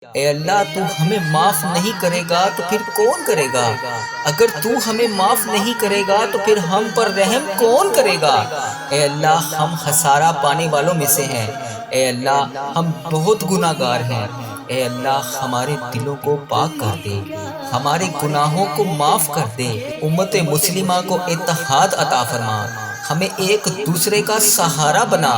اے اللہ تو ہمیں معاف نہیں کرے گا تو پھر کون کرے گا؟ اگر تو ہمیں معاف نہیں کرے گا تو پھر ہم پر رحم کون کرے گا؟ اے اللہ ہم خسارہ پانے والوں میں سے ہیں۔ اے اللہ ہم بہت گناہ گار ہیں۔ اے اللہ ہمارے دلوں کو پاک کر دے، ہمارے گناہوں کو معاف کر دے، امت مسلمہ کو اتحاد عطا فرما، ہمیں ایک دوسرے کا سہارا بنا۔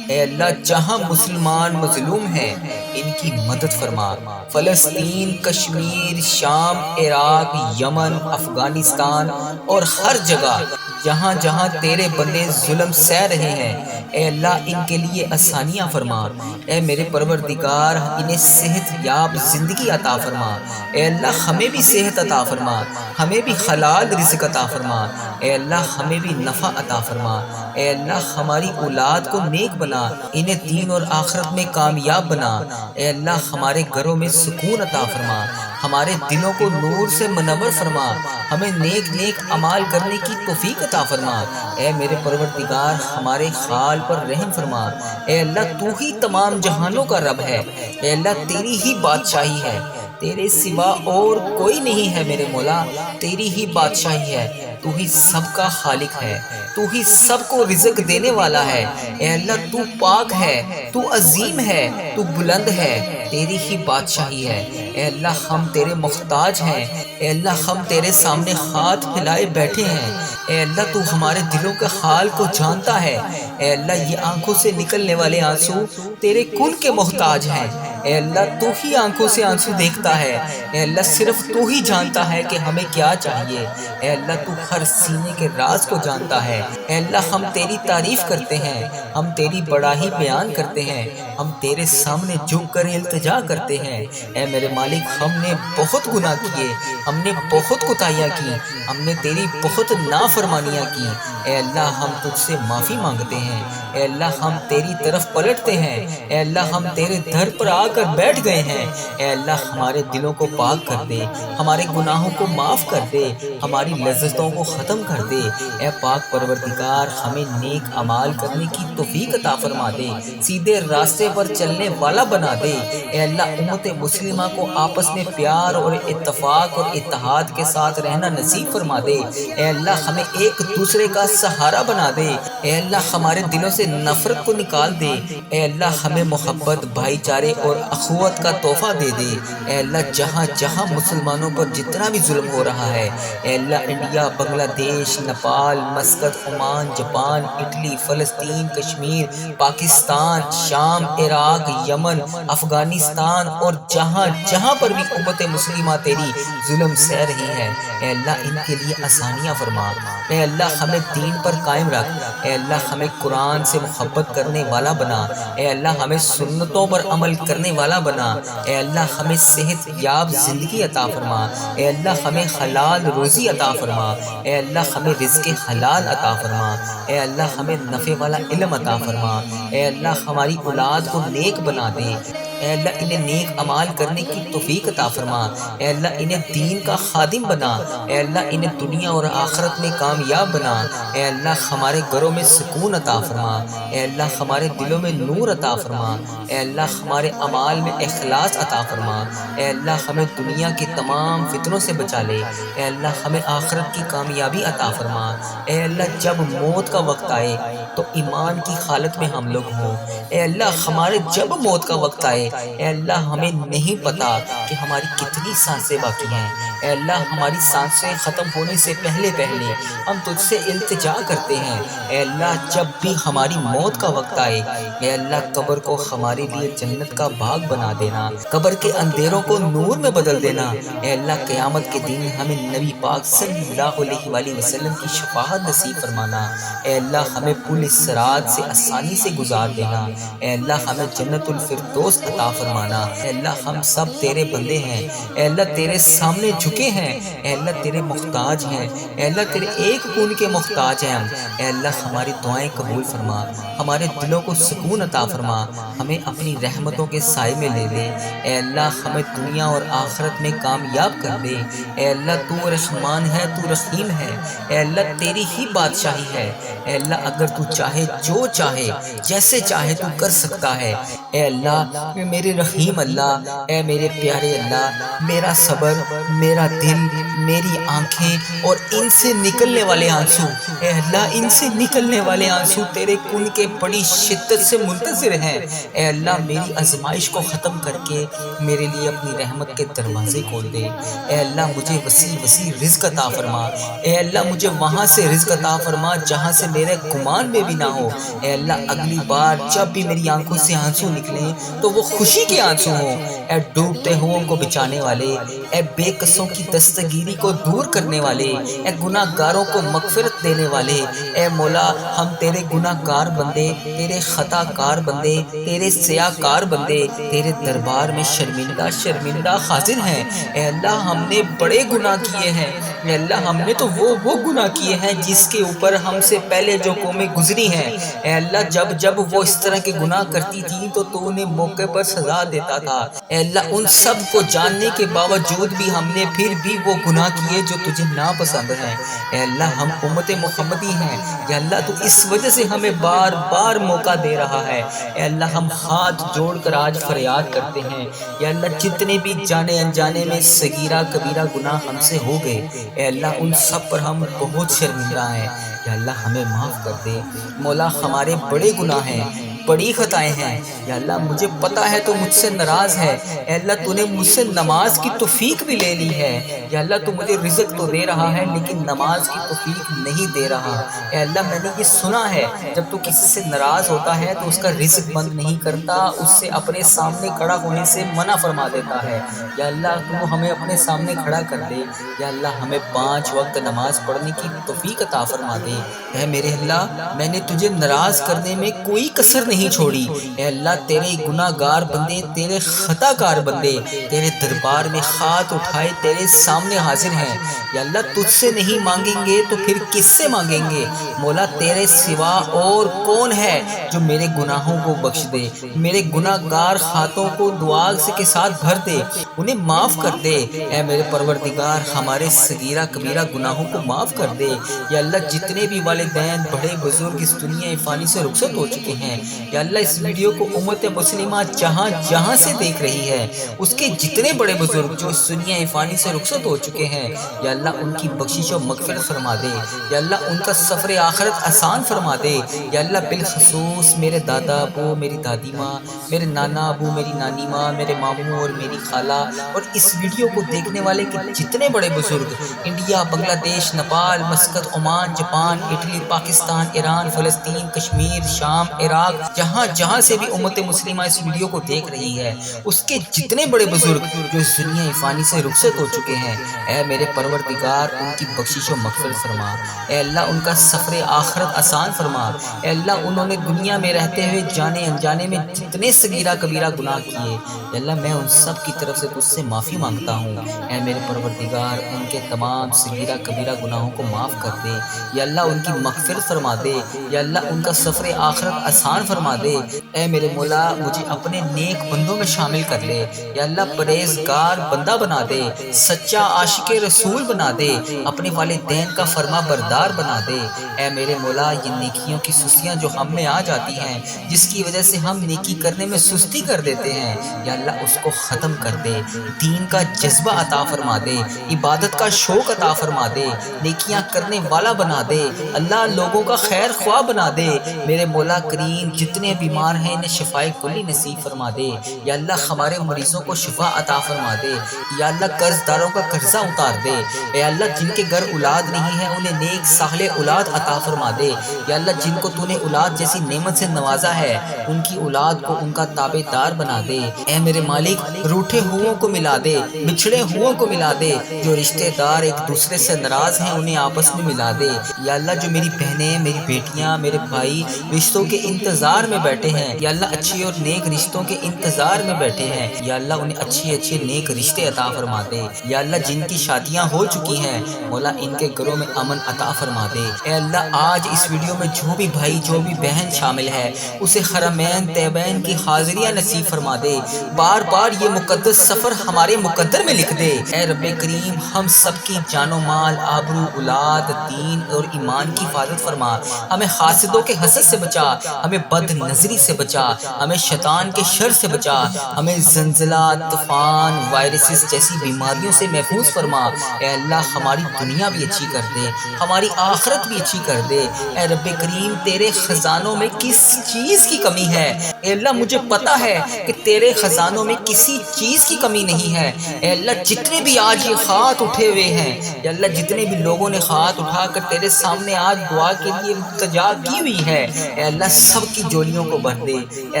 اے اللہ جہاں مسلمان مظلوم ہیں ان کی مدد فرما۔ فلسطین، کشمیر، شام، عراق، یمن، افغانستان اور ہر جگہ جہاں جہاں تیرے بندے ظلم سہ رہے ہیں، اے اللہ ان کے لیے آسانیاں فرما۔ اے میرے پروردگار انہیں صحت یاب زندگی عطا فرما۔ اے اللہ ہمیں بھی صحت عطا فرما، ہمیں بھی حلال رزق عطا فرما۔ اے اللہ ہمیں بھی نفع عطا فرما۔ اے اللہ ہماری اولاد کو نیک بنا، انہیں دین اور آخرت میں کامیاب بنا۔ اے اللہ ہمارے گھروں میں سکون عطا فرما، ہمارے دلوں کو نور سے منور فرما، ہمیں نیک نیک اعمال کرنے کی توفیق عطا فرما۔ اے میرے پروردگار ہمارے حال پر رحم فرما۔ اے اللہ تو ہی تمام جہانوں کا رب ہے، اے اللہ تیری ہی بادشاہی ہے، تیرے سوا اور کوئی نہیں ہے میرے مولا، تیری ہی بادشاہی ہے، تو ہی سب کا خالق ہے، تو ہی سب کو رزق دینے والا ہے۔ اے اللہ تو پاک ہے، تو عظیم ہے، تو بلند ہے، تیری ہی بادشاہی ہے۔ اے اللہ ہم تیرے محتاج ہیں، اے اللہ ہم تیرے سامنے ہاتھ پھیلائے بیٹھے ہیں۔ اے اللہ تو ہمارے دلوں کے حال کو جانتا ہے۔ اے اللہ یہ آنکھوں سے نکلنے والے آنسو تیرے کن کے محتاج ہیں۔ اے اللہ تو ہی آنکھوں سے آنسو دیکھتا ہے، اے اللہ صرف تو ہی جانتا ہے کہ ہمیں کیا چاہیے۔ اے اللہ تو ہر سینے کے راز کو جانتا ہے۔ اے اللہ ہم تیری تعریف کرتے ہیں، ہم تیری بڑائی بیان کرتے ہیں، ہم تیرے سامنے جھک کر التجا کرتے ہیں۔ اے میرے مالک ہم نے بہت گناہ کیے، ہم نے بہت کوتاہیاں کی، ہم نے تیری بہت نافرمانیاں کی۔ اے اللہ ہم تجھ سے معافی مانگتے ہیں، اے اللہ ہم تیری طرف پلٹتے ہیں، اے اللہ ہم تیرے در پر آ کر بیٹھ گئے ہیں۔ اے اللہ ہمارے دلوں کو پاک کر دے، ہمارے گناہوں کو معاف کر دے، ہماری لذتوں کو ختم کر دے۔ اے پاک پروردگار ہمیں نیک اعمال کرنے کی توفیق عطا فرما دے، سیدھے راستے پر چلنے والا بنا دے۔ اے اللہ امت مسلمہ کو آپس میں پیار اور اتفاق اور اتحاد کے ساتھ رہنا نصیب فرما دے۔ اے اللہ ہمیں ایک دوسرے کا سہارا بنا دے۔ اے اللہ ہمارے دلوں سے نفرت کو نکال دے۔ اے اللہ ہمیں محبت، بھائی چارے اور اخوت کا تحفہ دے دے۔ اے اللہ جہاں جہاں مسلمانوں پر جتنا بھی ظلم ہو رہا ہے، اے اللہ انڈیا، بنگلہ دیش، Nepal, Muscat, Oman, Japan, Italy, فلسطین، کشمیر، پاکستان، شام، عراق، یمن، افغانستان اور جہاں جہاں پر بھی امت مسلمہ تیری ظلم سہ رہی ہے، اے اللہ ان کے لیے آسانیاں فرما۔ اے اللہ ہمیں دین پر قائم رکھ، اے اللہ ہمیں قرآن سے محبت کرنے والا بنا، اے اللہ ہمیں سنتوں پر عمل کرنے والا بنا، اے اللہ ہمیں صحت یاب زندگی عطا فرما، اے اللہ ہمیں حلال روزی عطا فرما، اے اللہ ہمیں رزق حلال عطا فرما، اے اللہ ہمیں نفع والا علم عطا فرما، اے اللہ ہماری اولاد کو نیک بنا دے، اے اللہ انہیں نیک اعمال کرنے کی توفیق عطا فرما، اے اللہ انہیں دین کا خادم بنا، اے اللہ انہیں دنیا اور آخرت میں کامیاب بنا، اے اللہ ہمارے گھروں میں سکون عطا فرما، اے اللہ ہمارے دلوں میں نور عطا فرما، اے اللہ ہمارے اعمال میں اخلاص عطا فرما، اے اللہ ہمیں دنیا کے تمام فتنوں سے بچا لے، اے اللہ ہمیں آخرت کی کامیابی عطا فرما، اے اللہ جب موت کا وقت آئے تو ایمان کی حالت میں ہم لوگ ہوں، اے اللہ ہمارے جب موت کا وقت آئے، اے اللہ ہمیں نہیں پتا کہ ہماری کتنی سانسیں باقی ہیں، اے اللہ ہماری سانسیں ختم ہونے سے پہلے پہلے ہم تجھ سے التجا کرتے ہیں، اے اللہ جب بھی ہماری موت کا وقت آئے، اے اللہ قبر کو ہمارے لیے جنت کا باغ بنا دینا، قبر کے اندھیروں کو نور میں بدل دینا، اے اللہ قیامت کے دن ہمیں نبی پاک صلی اللہ علیہ وآلہ وسلم کی شفاعت نصیب فرمانا، اے اللہ ہمیں پل صراط سے آسانی سے گزار دینا، اے اللہ ہمیں جنت الفردوس عطا فرمانا، اے اللہ ہم سب تیرے بندے ہیں، اے اللہ تیرے سامنے جھک جھکے ہیں، اے اللہ تیرے محتاج ہیں، اے اللہ تیرے ایک کون کے محتاج ہیں ہم۔ اے اللہ ہماری دعائیں قبول فرما، ہمارے دلوں کو سکون عطا فرما، ہمیں اپنی رحمتوں کے سائے میں لے لے۔ اے اللہ ہمیں دنیا اور آخرت میں کامیاب کر دے۔ اے اللہ تو رحمان ہے، تو رحیم ہے، اے اللہ تیری ہی بادشاہی ہے۔ اے اللہ اگر تو چاہے جو چاہے جیسے چاہے تو کر سکتا ہے۔ اے اللہ میرے رحیم اللہ، اے میرے پیارے اللہ، میرا صبر، میرا دل، میری آنکھیں اور ان سے نکلنے والے آنسو، اے اللہ ان سے نکلنے والے آنسو تیرے کن کے بڑی شدت سے منتظر ہیں۔ اے اللہ میری آزمائش کو ختم کر کے میرے لیے اپنی رحمت کے دروازے کھول دے۔ اے اللہ مجھے وسیع وسیع رزق عطا فرما، اے اللہ مجھے وہاں سے رزق عطا فرما جہاں سے میرے گمان میں بھی نہ ہو۔ اے اللہ اگلی بار جب بھی میری آنکھوں سے آنسو نکلیں تو وہ خوشی کے آنسو ہوں۔ اے ڈوبتے ہوں کو بچانے والے، اے بے قصوں کی دستگیری کو دور کرنے والے، اے گناہ گاروں کو مغفرت دینے والے، اے مولا ہم تیرے گناہ گار بندے، تیرے خطا کار بندے، تیرے سیاہ کار بندے تیرے دربار میں شرمندہ شرمندہ حاضر ہیں۔ اے اللہ ہم نے بڑے گناہ کیے ہیں، اے اللہ ہم نے تو وہ گناہ کیے ہیں جس کے اوپر ہم سے پہلے جو قومیں گزری ہیں۔ اے اللہ جب وہ اس طرح کے گناہ کرتی تھی تو انہیں موقع پر سزا دیتا تھا۔ اے اللہ ان سب کو جاننے کے باوجود بھی ہم نے پھر بھی وہ گناہ کیے جو تجھے ناپسند ہیں۔ اے اللہ ہم امت محمدی ہیں، یا اللہ تو اس وجہ سے ہمیں بار بار موقع دے رہا ہے۔ اے اللہ ہم ہاتھ جوڑ کر آج فریاد کرتے ہیں، یا اللہ جتنے بھی جانے انجانے میں صغیرہ کبیرہ گناہ ہم سے ہو گئے، اے اللہ ان سب پر ہم بہت شرمندہ ہیں، یا اللہ ہمیں معاف کر دے۔ مولا ہمارے بڑے گناہ ہیں، بڑی خطائیں ہیں، یا اللہ مجھے پتا ہے تو مجھ سے ناراض ہے۔ اے اللہ تو نے مجھ سے نماز کی توفیق بھی لے لی ہے، یا اللہ تو مجھے رزق تو دے رہا ہے لیکن نماز کی توفیق نہیں دے رہا۔ اے اللہ میں نے یہ سنا ہے جب تو کسی سے ناراض ہوتا ہے تو اس کا رزق بند نہیں کرتا، اس سے اپنے سامنے کھڑا ہونے سے منع فرما دیتا ہے۔ یا اللہ تو ہمیں اپنے سامنے کھڑا کر دے، یا اللہ ہمیں 5 وقت نماز پڑھنے کی توفیق عطا فرما دے۔ اے میرے اللہ میں نے تجھے ناراض کرنے میں کوئی کسر نہیں چھوڑی۔ اے اللہ تیرے گناہ گار بندے، تیرے خطا کار بندے تیرے دربار میں ہاتھ اٹھائے تیرے سامنے حاضر ہیں۔ یا اللہ تجھ سے نہیں مانگیں گے تو پھر کس سے مانگیں گے؟ مولا تیرے سوا اور کون ہے جو میرے گناہوں کو بخش دے، میرے گناہ گار ہاتھوں کو دعا کے ساتھ بھر دے، انہیں معاف کر دے۔ اے میرے پروردگار ہمارے صغیرہ کبیرہ گناہوں کو معاف کر دے۔ یا اللہ جتنے بھی والدین بڑے بزرگ اس دنیا فانی سے رخصت ہو چکے ہیں، یا اللہ اس ویڈیو کو امت مسلمہ جہاں جہاں سے دیکھ رہی ہے، اس کے جتنے بڑے بزرگ جو اس دنیا فانی سے رخصت ہو چکے ہیں، یا اللہ ان کی بخشش و مغفرت فرما دے، یا اللہ ان کا سفر آخرت آسان فرما دے۔ یا اللہ بالخصوص میرے دادا ابو، میری دادی ماں، میرے نانا ابو، میری نانی ماں، میرے ماموں اور میری خالہ اور اس ویڈیو کو دیکھنے والے کے جتنے بڑے بزرگ انڈیا، بنگلہ دیش، Nepal, Muscat, Oman, Japan, Italy, Pakistan, Iran, فلسطین، کشمیر، شام، عراق، جہاں جہاں سے بھی امت مسلمہ اس ویڈیو کو دیکھ رہی ہے، اس کے جتنے بڑے بزرگ جو اس دنیا فانی سے رخصت ہو چکے ہیں، اے میرے پروردگار ان کی بخشش و مغفرت فرما۔ اے اللہ ان کا سفر آخرت آسان فرما۔ اے اللہ انہوں نے دنیا میں رہتے ہوئے جانے انجانے میں جتنے صغیرہ کبیرہ گناہ کیے، اے اللہ میں ان سب کی طرف سے تجھ سے معافی مانگتا ہوں۔ اے میرے پروردگار ان کے تمام صغیرہ کبیرہ گناہوں کو معاف کر دے، یا اللہ ان کی مغفرت فرما دے، یا اللہ ان کا سفر آخرت آسان فرما دے۔ اے میرے مولا مجھے اپنے نیک بندوں میں شامل کر لے، یا اللہ پرہیزگار بندہ بنا دے، سچا عاشق رسول بنا دے، اپنے والدین کا فرما بردار بنا دے۔ اے میرے مولا یہ نیکیوں کی سستیاں جو ہم میں آ جاتی ہیں، جس کی وجہ سے ہم نیکی کرنے میں سستی کر دیتے ہیں، یا اللہ اس کو ختم کر دے، دین کا جذبہ عطا فرما دے، عبادت کا شوق عطا فرما دے، نیکیاں کرنے والا بنا دے، اللہ لوگوں کا خیر خواہ بنا دے۔ میرے مولا کریم جتنے بیمار ہیں انہیں شفائے کلی نصیب فرما دے، یا اللہ ہمارے مریضوں کو شفا عطا فرما دے، یا اللہ قرض داروں کا قرضہ اتار دے، اے اللہ جن کے گھر اولاد نہیں ہے انہیں نیک صالح اولاد عطا فرما دے، یا اللہ جن کو تو نے اولاد جیسی نعمت سے نوازا ہے ان کی اولاد کو ان کا تابع دار بنا دے۔ اے میرے مالک روٹھے ہوئوں کو ملا دے، بچھڑے ہوئوں کو ملا دے، جو رشتہ دار ایک دوسرے سے ناراض ہیں انہیں آپس میں ملا دے، یا اللہ جو میری بہنیں، میری بیٹیاں، میرے بھائی رشتوں کے انتظار انتظار میں بیٹھے ہیں، یا اللہ اچھے اور نیک رشتوں کے انتظار میں بیٹھے ہیں، یا اللہ انہیں اچھے اچھے نیک رشتے عطا فرما دے، یا اللہ جن کی شادیاں ہو چکی ہیں مولا ان کے گھروں میں امن عطا فرما دے۔ اے اللہ آج اس ویڈیو میں جو بھی بھائی جو بھی بہن شامل ہے اسے حرمین طیبین کی حاضریاں نصیب فرما دے، بار بار یہ مقدس سفر ہمارے مقدر میں لکھ دے۔ اے رب کریم ہم سب کی جان و مال، آبرو، اولاد، دین اور ایمان کی حفاظت فرما، ہمیں حاسدوں کے حسد سے بچا، ہمیں بد نظری سے بچا، ہمیں شیطان کے شر سے بچا، ہمیں زلزلہ، طوفان، وائرسز جیسی بیماریوں سے محفوظ فرما۔ اے اللہ ہماری دنیا بھی اچھی کر دے، ہماری آخرت بھی اچھی کر دے۔ اے رب کریم تیرے خزانوں میں کس چیز کی کمی ہے؟ اے اللہ مجھے پتا ہے کہ تیرے خزانوں میں کسی چیز کی کمی نہیں ہے۔ اے اللہ جتنے بھی آج یہ ہاتھ اٹھے ہوئے ہیں، اے اللہ جتنے بھی لوگوں نے ہاتھ اٹھا کر تیرے سامنے آج دعا کے لیے التجا کی ہوئی ہے، اے اللہ سب کی جولیوں کو بھر دے، اے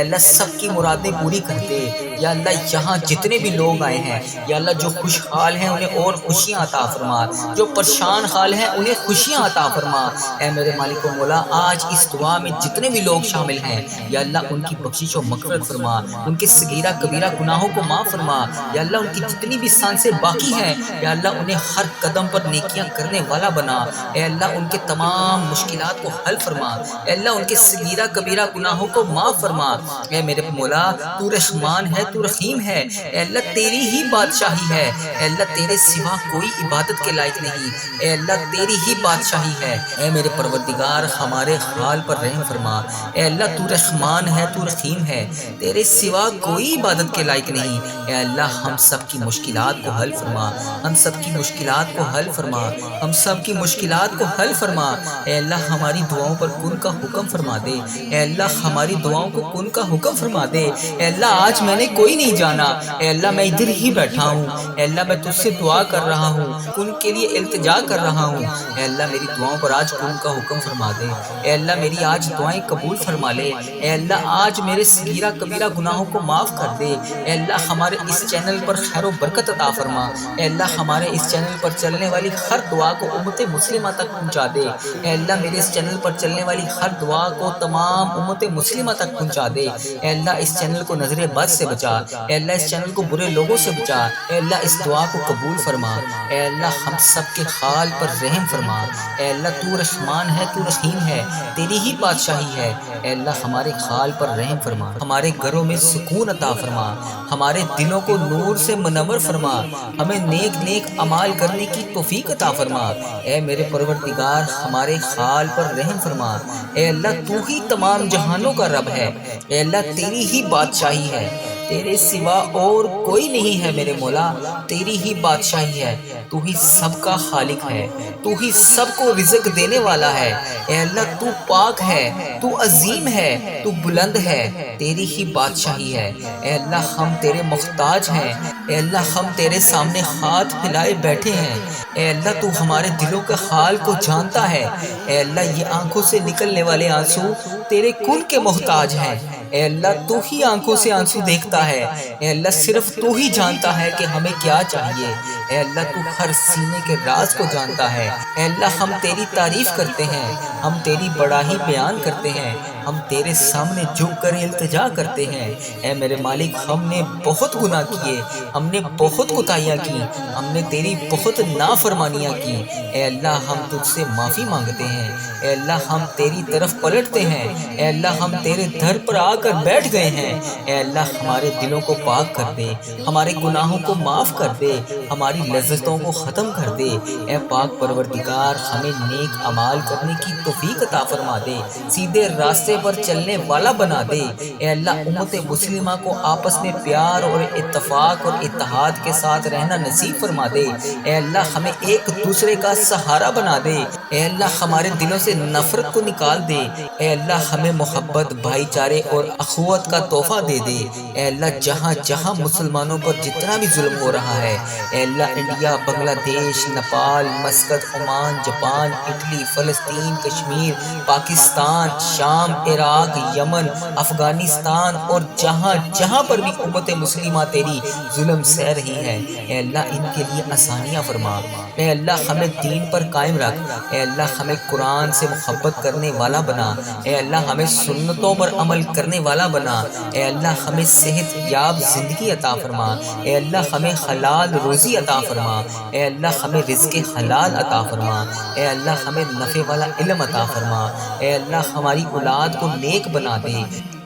اللہ سب کی مرادیں پوری کر دے۔ یا اللہ یہاں جتنے بھی لوگ آئے ہیں، یا اللہ جو خوشحال ہیں انہیں اور خوشیاں عطا فرما، جو پریشان حال ہیں انہیں خوشیاں عطا فرما۔ اے میرے مالک و مولا آج اس دعا میں جتنے بھی لوگ شامل ہیں، یا اللہ ان کی بخشش و مغفرت فرما، ان کے صغیرہ کبیرہ گناہوں کو معاف فرما، یا اللہ ان کی جتنی بھی سانسیں باقی ہیں، یا اللہ انہیں ہر قدم پر نیکیاں کرنے والا بنا۔ اے اللہ ان کے تمام مشکلات کو حل فرما، اے اللہ ان کے صغیرہ کبیرہ گناہوں کو معاف فرما۔ اے میرے مولا تو رحمان ہے، تو رحیم ہے، اے اللہ تیری ہی بادشاہی ہے، اے اللہ تیرے سوا کوئی عبادت کے لائق نہیں، اے اللہ تیری ہی بادشاہی ہے۔ اے میرے پروردگار ہمارے حال پر رحم فرما، اے اللہ تو رحمان ہے، تو رحیم ہے، تیرے سوا کوئی عبادت کے لائق نہیں، اے اللہ ہم سب کی مشکلات کو حل فرما، ہم سب کی مشکلات کو حل فرما، ہم سب کی مشکلات کو حل فرما۔ اے اللہ ہماری دعاؤں پر کن کا حکم فرما دے، اے اللہ ہماری دعاؤں کو کن کا حکم فرما دے۔ اے اللہ آج میں نے کوئی نہیں جانا، اے اللہ میں ادھر ہی بیٹھا ہوں، اے اللہ میں تجھ سے دعا کر رہا ہوں، کن کے لیے التجا کر رہا ہوں۔ اے اللہ میری دعاؤں پر آج کن کا حکم فرما دے، اے اللہ میری آج دعائیں قبول فرما لے، اے اللہ آج میرے صغیرہ کبیرہ گناہوں کو معاف کر دے۔ اے اللہ ہمارے اس چینل پر خیر و برکت عطا فرما، اے اللہ ہمارے اس چینل پر چلنے والی ہر دعا کو امت مسلمہ تک پہنچا دے، اے اللہ میرے اس چینل پر چلنے والی ہر دعا کو تمام امت مسلمہ تک پہنچا دے۔ اے اللہ اس چینل کو نظر بد سے بچا، اے اللہ اس چینل کو برے لوگوں سے بچا، اے اللہ اس دعا کو قبول فرما، اے اللہ ہم سب کے حال پر رحم فرما۔ اے اللہ تو رحمان ہے، تو رحیم ہے، تیری ہی بادشاہی ہے، اے اللہ ہمارے حال پر رحم فرما، ہمارے گھروں میں سکون عطا فرما، ہمارے دلوں کو نور سے منور فرما، ہمیں نیک نیک اعمال کرنے کی توفیق عطا فرما۔ اے میرے پروردگار ہمارے حال پر رحم فرما، اے اللہ تو ہی تمام جہانوں کا رب ہے، اے اللہ تیری ہی بادشاہی ہے، تیرے سوا اور کوئی نہیں ہے میرے مولا، تیری ہی بادشاہی ہے، تو ہی سب کا خالق ہے، تو ہی سب کو رزق دینے والا ہے۔ اے اللہ تو پاک ہے، تو عظیم ہے، تو بلند ہے، تیری ہی بادشاہی ہے۔ اے اللہ ہم تیرے محتاج ہیں، اے اللہ ہم تیرے سامنے ہاتھ پھیلائے بیٹھے ہیں، اے اللہ تو ہمارے دلوں کے حال کو جانتا ہے۔ اے اللہ یہ آنکھوں سے نکلنے والے آنسو تیرے کن کے محتاج ہیں، اے اللہ تو ہی آنکھوں سے آنسو دیکھتا ہے، اے اللہ صرف تو ہی جانتا ہے کہ ہمیں کیا چاہیے، اے اللہ تو ہر سینے کے راز کو جانتا ہے۔ اے اللہ ہم تیری تعریف کرتے ہیں، ہم تیری بڑائی بیان کرتے ہیں، ہم تیرے سامنے جھک کر التجا کرتے ہیں۔ اے میرے مالک ہم نے بہت گناہ کیے، ہم نے بہت کوتاہیاں کی، ہم نے تیری بہت نافرمانیاں کی، اے اللہ ہم تجھ سے معافی مانگتے ہیں، اے اللہ ہم تیری طرف پلٹتے ہیں، اے اللہ ہم تیرے در پر آ کر بیٹھ گئے ہیں۔ اے اللہ ہمارے دلوں کو پاک کر دے، ہمارے گناہوں کو معاف کر دے، ہماری لذتوں کو ختم کر دے۔ اے پاک پروردگار ہمیں نیک اعمال کرنے کی توفیق عطا فرما دے، سیدھے راستے پر چلنے والا بنا دے۔ اے اللہ امت مسلمہ کو آپس میں پیار اور اتفاق اور اتحاد کے ساتھ رہنا نصیب فرما دے۔ اے اللہ ہمیں ایک دوسرے کا سہارا بنا دے، اے اللہ ہمارے دلوں سے نفرت کو نکال دے، اے اللہ ہمیں محبت، بھائی چارے اور اخوت کا تحفہ دے دے۔ اے اللہ جہاں جہاں مسلمانوں پر جتنا بھی ظلم ہو رہا ہے، اے اللہ انڈیا، بنگلہ دیش، Nepal, Muscat, Oman, Japan, Italy, فلسطین، کشمیر، پاکستان، شام، عراق، یمن، افغانستان اور جہاں جہاں پر بھی امت مسلمہ تیری ظلم سہ رہی ہے، اے اللہ ان کے لیے آسانیاں فرما۔ اے اللہ ہمیں دین پر قائم رکھ، اے اللہ ہمیں قرآن سے محبت کرنے والا بنا، اے اللہ ہمیں سنتوں پر عمل کرنے والا بنا، اے اللہ ہمیں صحت یاب زندگی عطا فرما، اے اللہ ہمیں حلال روزی عطا فرما، اے اللہ ہمیں رزق حلال عطا فرما، اے اللہ ہمیں نفع والا علم عطا فرما، اے اللہ ہماری اولاد کو نیک بنا دے،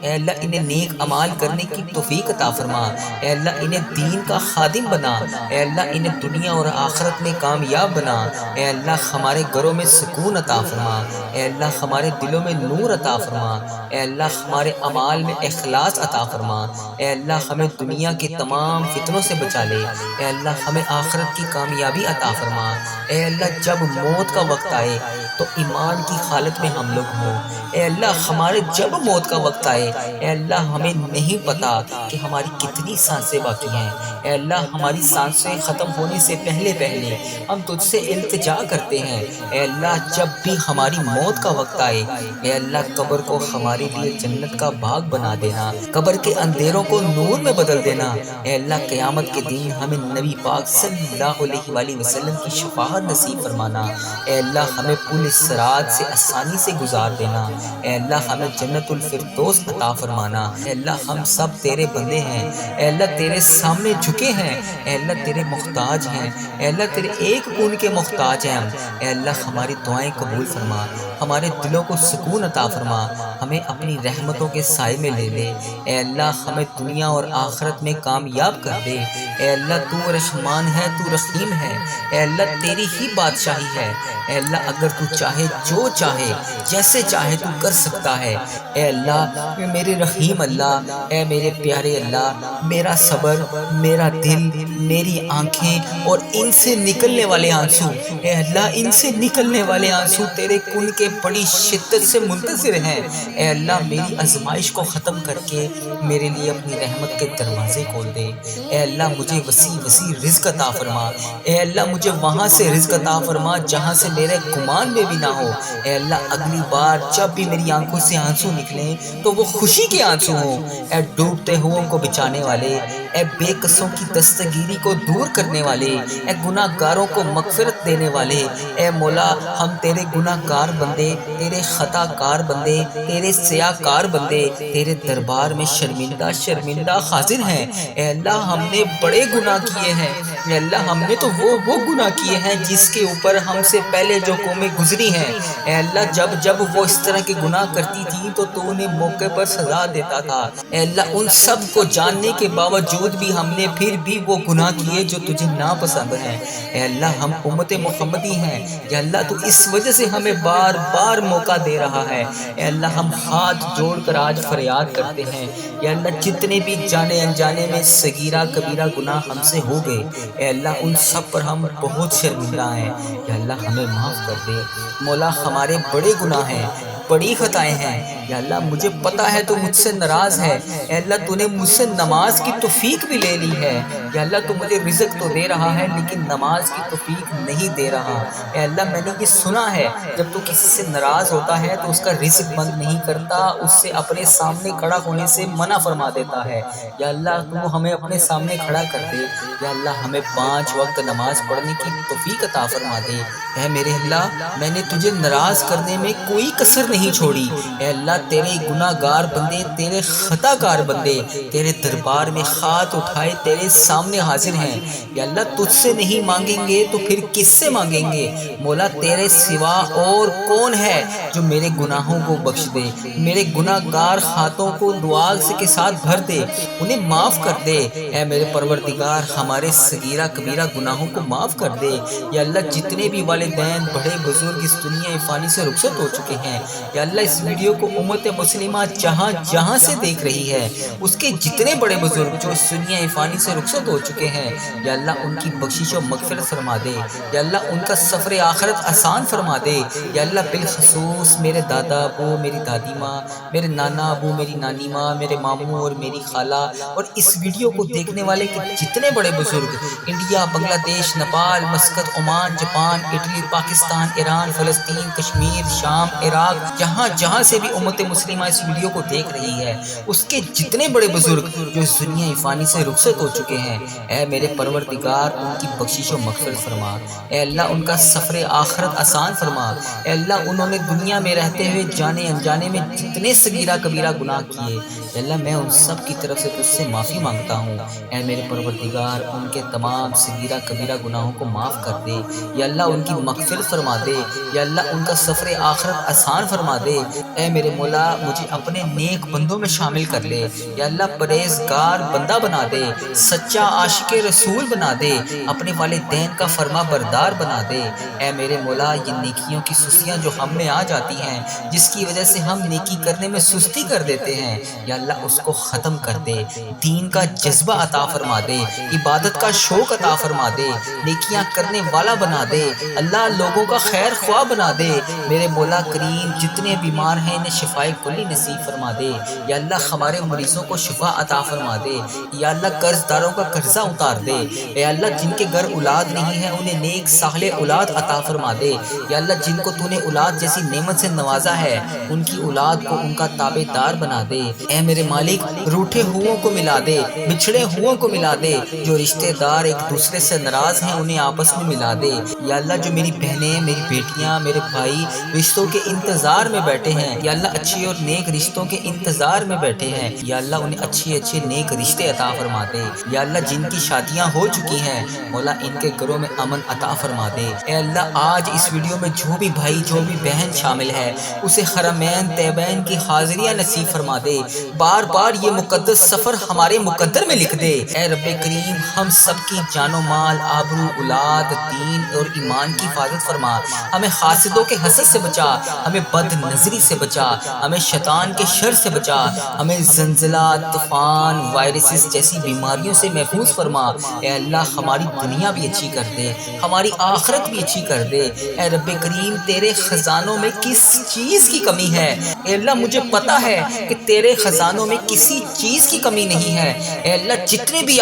اے اللہ انہیں نیک اعمال کرنے کی توفیق عطا فرما، اے اللہ انہیں دین کا خادم بنا، اے اللہ انہیں دنیا اور آخرت میں کامیاب بنا، اے اللہ ہمارے گھروں میں سکون عطا فرما، اے اللہ ہمارے دلوں میں نور عطا فرما، اے اللہ ہمارے اعمال میں اخلاص عطا فرما، اے اللہ ہمیں دنیا کے تمام فتنوں سے بچا لے، اے اللہ ہمیں آخرت کی کامیابی عطا فرما، اے اللہ جب موت کا وقت آئے تو ایمان کی حالت میں ہم لوگ ہوں، اے اللہ ہمارے جب موت کا وقت آئے، اے اللہ ہمیں نہیں پتا کہ ہماری کتنی سانسیں باقی ہیں، اے اللہ ہماری سانسیں ختم ہونے سے پہلے پہلے ہم تجھ سے التجا کرتے ہیں، اے اللہ جب بھی ہماری موت کا وقت آئے، اے اللہ قبر کو ہمارے لیے جنت کا باغ بنا دینا، قبر کے اندھیروں کو نور میں بدل دینا، اے اللہ قیامت کے دن ہمیں نبی پاک صلی اللہ علیہ وآلہ وسلم کی شفاعت نصیب فرمانا، اے اللہ ہمیں پل صراط سے آسانی سے گزار دینا، اے اللہ ہمیں جنت الفردوس عطا فرمانا، اے اللہ ہم سب تیرے بندے ہیں، اے اللہ تیرے سامنے جھکے ہیں، اے اللہ تیرے محتاج ہیں، اے اللہ تیرے ایک کون کے محتاج ہیں ہم، اے اللہ ہماری دعائیں قبول فرما، ہمارے دلوں کو سکون عطا فرما، ہمیں اپنی رحمتوں کے سائے میں لے لے، اے اللہ ہمیں دنیا اور آخرت میں کامیاب کر دے، اے اللہ تو رحمان ہے، تو رحیم ہے، اے اللہ تیری ہی بادشاہی ہے، اے اللہ اگر تو چاہے جو چاہے جیسے چاہے تو کر سکتا ہے، اے اللہ میرے رحیم اللہ، اے میرے پیارے اللہ، میرا صبر، میرا دل، میری آنکھیں اور ان سے نکلنے والے آنسو، اے اللہ ان سے نکلنے والے آنسو تیرے کن کے بڑی شدت سے منتظر ہیں، اے اللہ میری آزمائش کو ختم کر کے میرے لیے اپنی رحمت کے دروازے کھول دے، اے اللہ مجھے وسیع وسیع رزق عطا فرما، اے اللہ مجھے وہاں سے رزق عطا فرما جہاں سے میرے گمان میں بھی نہ ہو، اے اللہ اگلی بار جب بھی میری آنکھوں سے آنسو نکلیں تو وہ خوشی کے آنسو ہوں، اے ڈوبتے ہوئوں کو بچانے والے، اے بے قصوں کی دستگیری کو دور کرنے والے، اے گناہ گاروں کو مغفرت دینے والے، اے مولا ہم تیرے گناہ گار بندے، تیرے خطا کار بندے، تیرے سیاہ کار بندے تیرے دربار میں شرمندہ شرمندہ حاضر ہیں، اے اللہ ہم نے بڑے گناہ کیے ہیں، اے اللہ ہم نے تو وہ گناہ کیے ہیں جس کے اوپر ہم سے پہلے جو قومیں گزری ہیں، اے اللہ جب وہ اس طرح کے گناہ کرتی تھی تو تو انہیں موقع پر سزا دیتا تھا، اے اللہ ان سب کو جاننے کے باوجود بھی ہم نے پھر بھی وہ گناہ کیے جو تجھے ناپسند ہیں، اے اللہ ہم امت محمدی ہیں، یا اللہ تو اس وجہ سے ہمیں بار بار موقع دے رہا ہے، اے اللہ ہم ہاتھ جوڑ کر آج فریاد کرتے ہیں، یا اللہ جتنے بھی جانے انجانے میں صغیرہ کبیرہ گناہ ہم سے ہو گئے، اے اللہ ان سب پر ہم بہت شرمندہ ہیں، یا اللہ ہمیں معاف کر دے، مولا ہمارے بڑے گناہ ہیں، بڑی خطائیں ہیں، یا اللہ مجھے پتا ہے تو مجھ سے ناراض ہے، اے اللہ تو نے مجھ سے نماز کی توفیق بھی لے لی ہے، یا اللہ تو مجھے رزق تو دے رہا ہے لیکن نماز کی توفیق نہیں دے رہا، اے اللہ میں نے یہ سنا ہے جب تو کسی سے ناراض ہوتا ہے تو اس کا رزق بند نہیں کرتا، اس سے اپنے سامنے کھڑا ہونے سے منع فرما دیتا ہے، یا اللہ تو ہمیں اپنے سامنے کھڑا کر دے، یا اللہ ہمیں 5 وقت نماز پڑھنے کی توفیق عطا فرما دے، اے میرے اللہ میں نے تجھے ناراض کرنے میں کوئی کسر نہیں چھوڑی، اے اللہ تیرے گناہ گار بندے، تیرے خطا کار بندے تیرے دربار میں ہاتھ اٹھائے تیرے سامنے حاضر ہیں، یا اللہ تجھ سے نہیں مانگیں گے تو پھر کس سے مانگیں گے، مولا تیرے سوا اور کون ہے جو میرے گناہوں کو بخش دے، میرے گناہ گار ہاتھوں کو دعا کے ساتھ بھر دے، انہیں معاف کر دے، اے میرے پروردگار ہمارے صغیرہ کبیرہ گناہوں کو معاف کر دے، یا اللہ جتنے بھی والدین بڑے بزرگ اس دنیا فانی سے رخصت ہو چکے ہیں، یا اللہ اس ویڈیو کو امت مسلمہ جہاں جہاں سے دیکھ رہی ہے اس کے جتنے بڑے بزرگ جو اس دنیا فانی سے رخصت ہو ہو چکے ہیں، یا اللہ ان کی بخشش و مغفرت فرما دے، یا اللہ ان کا سفر آخرت آسان فرما دے، یا اللہ بالخصوص میرے دادا ابو، میری دادی ماں، میرے نانا ابو، میری نانی ماں، میرے ماموں اور میری خالہ، اور اس ویڈیو کو دیکھنے والے کے جتنے بڑے بزرگ انڈیا، بنگلہ دیش، Nepal, Muscat, Oman, Japan, Italy, Pakistan, Iran, فلسطین، کشمیر، شام، عراق، جہاں جہاں سے بھی امت مسلمہ اس ویڈیو کو دیکھ رہی ہے، اس کے جتنے بڑے بزرگ جو اس دنیا فانی سے رخصت ہو چکے ہیں، اے میرے پروردگار ان کی بخشش و مغفرت فرما، اے اللہ ان کا سفر آخرت آسان فرما، اے اللہ انہوں نے دنیا میں رہتے ہوئے جانے انجانے میں جتنے صغیرہ کبیرہ گناہ کیے، اے اللہ میں ان سب کی طرف سے تجھ سے معافی مانگتا ہوں، اے میرے پروردگار ان کے تمام صغیرہ کبیرہ گناہوں کو معاف کر دے، یا اللہ ان کی مغفرت فرما دے، یا اللہ ان کا سفر آخرت آسان فرما دے، اے میرے مولا مجھے اپنے نیک بندوں میں شامل کر لے، یا اللہ پرہیزگار بندہ بنا دے، سچا عاشق رسول بنا دے، اپنے والدین کا فرما بردار بنا دے، اے میرے مولا یہ نیکیوں کی سستیاں جو ہم میں آ جاتی ہیں، جس کی وجہ سے ہم نیکی کرنے میں سستی کر دیتے ہیں، یا اللہ اس کو ختم کر دے، دین کا جذبہ عطا فرما دے، عبادت کا شوق عطا فرما دے، نیکیاں کرنے والا بنا دے، اللہ لوگوں کا خیر خواہ بنا دے، میرے مولا کریم جتنے بیمار ہیں انہیں شفائے کلی نصیب فرما دے، یا اللہ ہمارے مریضوں کو شفا عطا فرما دے، یا اللہ قرض داروں کا قرضہ اتار دے، اے اللہ جن کے گھر اولاد نہیں ہے انہیں نیک صالح اولاد عطا فرما دے، یا اللہ جن کو تو نے اولاد جیسی نعمت سے نوازا ہے ان کی اولاد کو ان کا تابع دار بنا دے، اے میرے مالک روٹھے ہوں کو ملا دے، بچھڑے ہوں کو ملا دے، جو رشتہ دار ایک دوسرے سے ناراض ہیں انہیں آپس میں ملا دے، یا اللہ جو میری بہنیں، میری بیٹیاں، میرے بھائی رشتوں کے انتظار میں بیٹھے ہیں، یا اللہ اچھی اور نیک رشتوں کے انتظار میں بیٹھے ہیں، یا اللہ انہیں اچھے اچھے نیک رشتے عطا فرما دے، یا اللہ جن کی شادیاں ہو چکی ہیں مولا ان کے گھروں میں امن عطا فرما دے، اے اللہ آج اس ویڈیو میں جو بھی بھائی جو بھی بہن شامل ہے اسے حرمین طیبین کی حاضریاں نصیب فرما دے، بار بار یہ مقدس سفر ہمارے مقدر میں لکھ دے، اے رب کریم ہم سب کی جان و مال، آبرو، اولاد، دین اور ایمان کی حفاظت فرما، ہمیں حاسدوں کے حسد سے بچا، ہمیں بد نظری سے بچا، ہمیں شیطان کے شر سے بچا، ہمیں زلزلہ، طوفان، وائرسز جیسی بیماریوں سے محفوظ فرما، اے اللہ ہماری دنیا بھی اچھی کر دے، ہماری آخرت بھی اچھی کر دے، اے رب کریم تیرے خزانوں میں کس چیز کی کمی ہے، اے اللہ مجھے پتا ہے کہ تیرے خزانوں میں کسی چیز کی کمی نہیں ہے، اے اللہ جتنے بھی